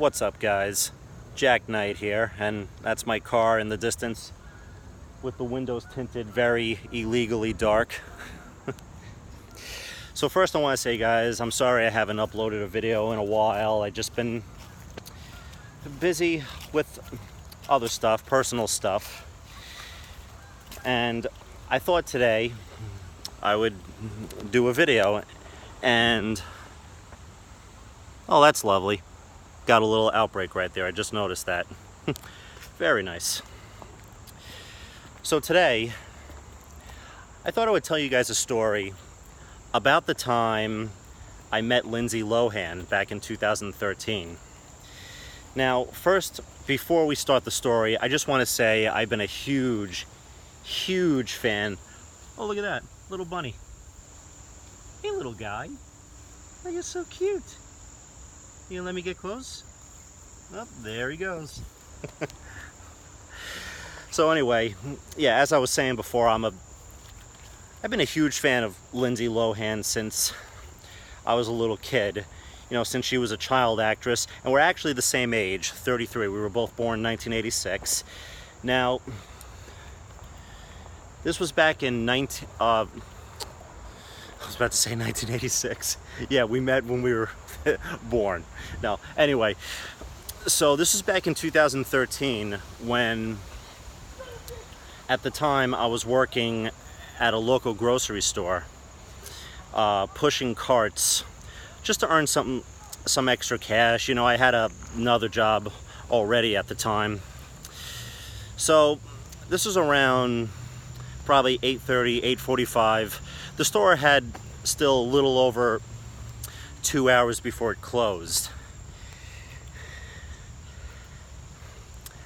What's up, guys? Jack Knight here, and that's my car in the distance with the windows tinted very illegally dark. So first I want to say, guys, I'm sorry I haven't uploaded a video in a while. I've just been busy with other stuff, personal stuff, and I thought today I would do a video. And oh, that's lovely. Got a little outbreak right there. I just noticed that. Very nice. So today, I thought I would tell you guys a story about the time I met Lindsay Lohan back in 2013. Now, first, before we start the story, I just want to say I've been a huge fan. Oh, look at that. Little bunny. Hey, little guy. Oh, you're so cute. You gonna let me get close? Oh, there he goes. So anyway, yeah, as I was saying before, I've been a huge fan of Lindsay Lohan since I was a little kid. You know, since she was a child actress, and we're actually the same age, 33. We were both born in 1986. Now, this was back in I was about to say 1986. Yeah, we met when we were born. No, anyway, so this is back in 2013 when, at the time, I was working at a local grocery store, pushing carts just to earn some extra cash. You know, I had another job already at the time. So this was around probably 8:30, 8:45. The store had still a little over 2 hours before it closed.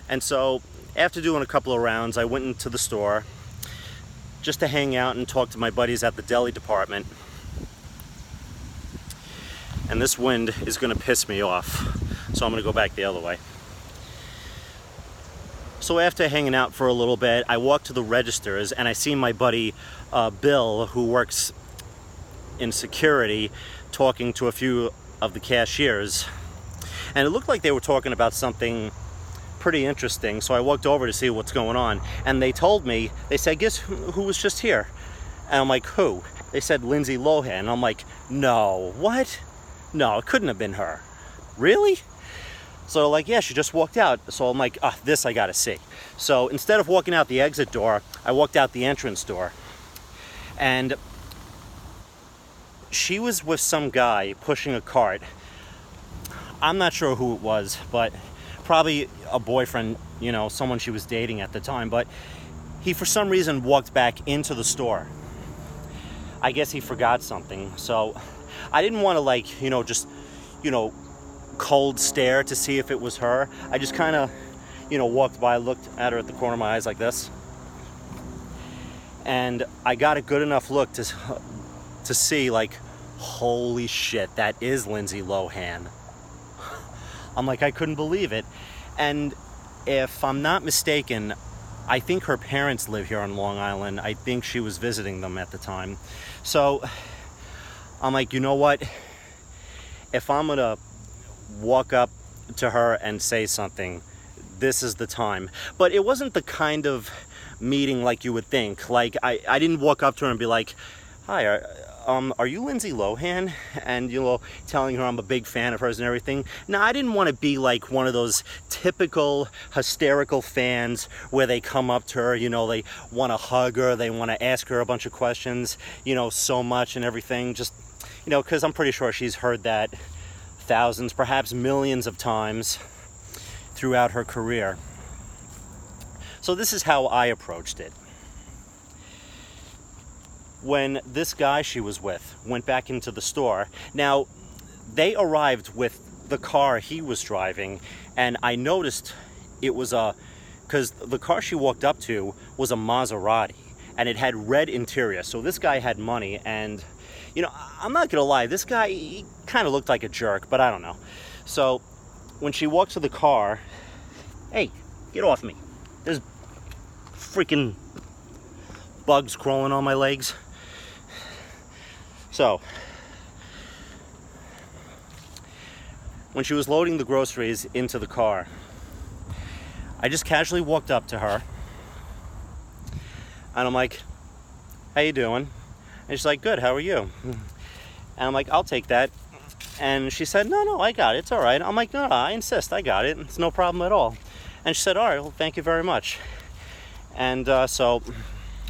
And so after doing a couple of rounds, I went into the store just to hang out and talk to my buddies at the deli department. And this wind is going to piss me off, so I'm going to go back the other way. So after hanging out for a little bit, I walked to the registers and I see my buddy Bill, who works in security, talking to a few of the cashiers. And it looked like they were talking about something pretty interesting, so I walked over to see what's going on. And they told me, they said, guess who was just here? And I'm like, who? They said Lindsay Lohan. And I'm like, no, what? No, it couldn't have been her. Really? So they're like, yeah, she just walked out. So I'm like, this I gotta see. So instead of walking out the exit door, I walked out the entrance door. And she was with some guy pushing a cart. I'm not sure who it was, but probably a boyfriend, you know, someone she was dating at the time. But he, for some reason, walked back into the store. I guess he forgot something. So I didn't want to, just, cold stare to see if it was her. I just kind of, walked by, looked at her at the corner of my eyes like this. And I got a good enough look to see, holy shit, that is Lindsay Lohan. I'm like, I couldn't believe it. And if I'm not mistaken, I think her parents live here on Long Island. I think she was visiting them at the time. So I'm like, you know what? If I'm gonna walk up to her and say something, this is the time. But it wasn't the kind of meeting like you would think. Like, I didn't walk up to her and be like, hi, are you Lindsay Lohan? And, telling her I'm a big fan of hers and everything. No, I didn't want to be like one of those typical hysterical fans where they come up to her, they want to hug her, they want to ask her a bunch of questions, so much and everything. Just, because I'm pretty sure she's heard that thousands, perhaps millions of times throughout her career. So this is how I approached it. When this guy she was with went back into the store, now they arrived with the car he was driving, and I noticed it was because the car she walked up to was a Maserati, and it had red interior. So this guy had money, and I'm not gonna lie, this guy, he kind of looked like a jerk, but I don't know. So when she walked to the car, hey, get off me. There's freaking bugs crawling on my legs. So when she was loading the groceries into the car, I just casually walked up to her and I'm like, how you doing? And she's like, good, how are you? And I'm like, I'll take that. And she said, no, I got it, it's all right. I'm like, no, I insist, I got it, it's no problem at all. And she said, all right, well, thank you very much. And so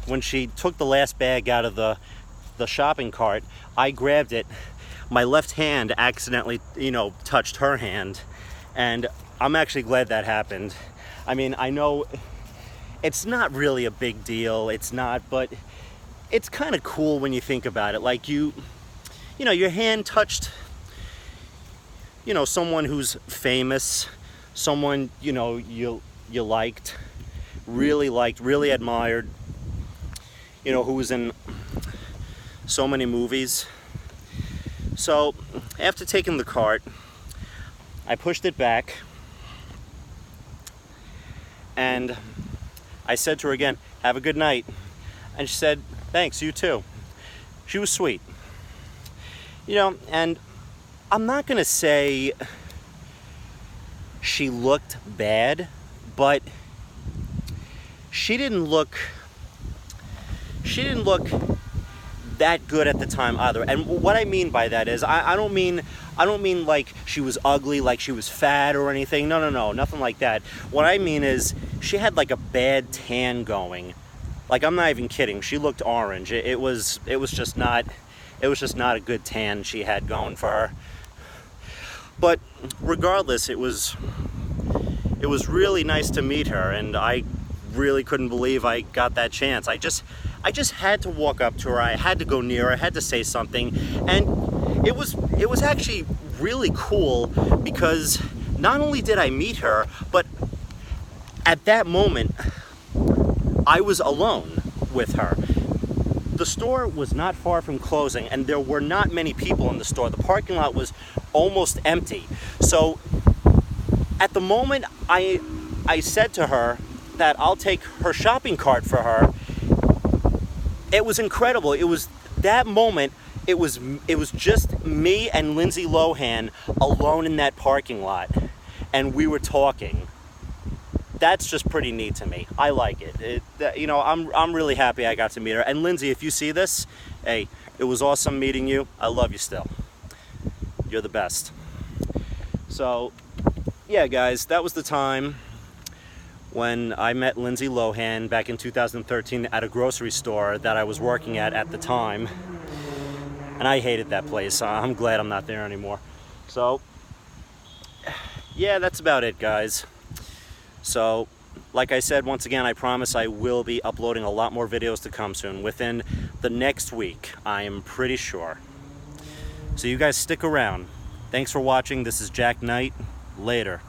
when she took the last bag out of the shopping cart, I grabbed it. My left hand accidentally, touched her hand. And I'm actually glad that happened. I mean, I know it's not really a big deal, it's not, but it's kind of cool when you think about it. Like your hand touched, someone who's famous, someone, you liked, really admired, who was in so many movies. So after taking the cart, I pushed it back and I said to her again, have a good night. And she said, thanks, you too. She was sweet. And I'm not gonna say she looked bad, but she didn't look that good at the time either. And what I mean by that is I don't mean like she was ugly, like she was fat or anything. No, nothing like that. What I mean is she had like a bad tan going. Like, I'm not even kidding. She looked orange. It was just not a good tan she had going for her. But regardless, it was really nice to meet her, and I really couldn't believe I got that chance. I just had to walk up to her. I had to go near her. I had to say something, and it was actually really cool because not only did I meet her, but at that moment I was alone with her. The store was not far from closing, and there were not many people in the store. The parking lot was almost empty. So at the moment I said to her that I'll take her shopping cart for her, it was incredible. It was that moment, it was just me and Lindsay Lohan alone in that parking lot, and we were talking. That's just pretty neat to me. I like it. I'm really happy I got to meet her. And Lindsay, if you see this, hey, it was awesome meeting you. I love you still. You're the best. So, yeah, guys, that was the time when I met Lindsay Lohan back in 2013 at a grocery store that I was working at the time. And I hated that place. I'm glad I'm not there anymore. So, yeah, that's about it, guys. So, like I said, once again, I promise I will be uploading a lot more videos to come soon. Within the next week, I am pretty sure. So you guys stick around. Thanks for watching. This is Jack Knight. Later.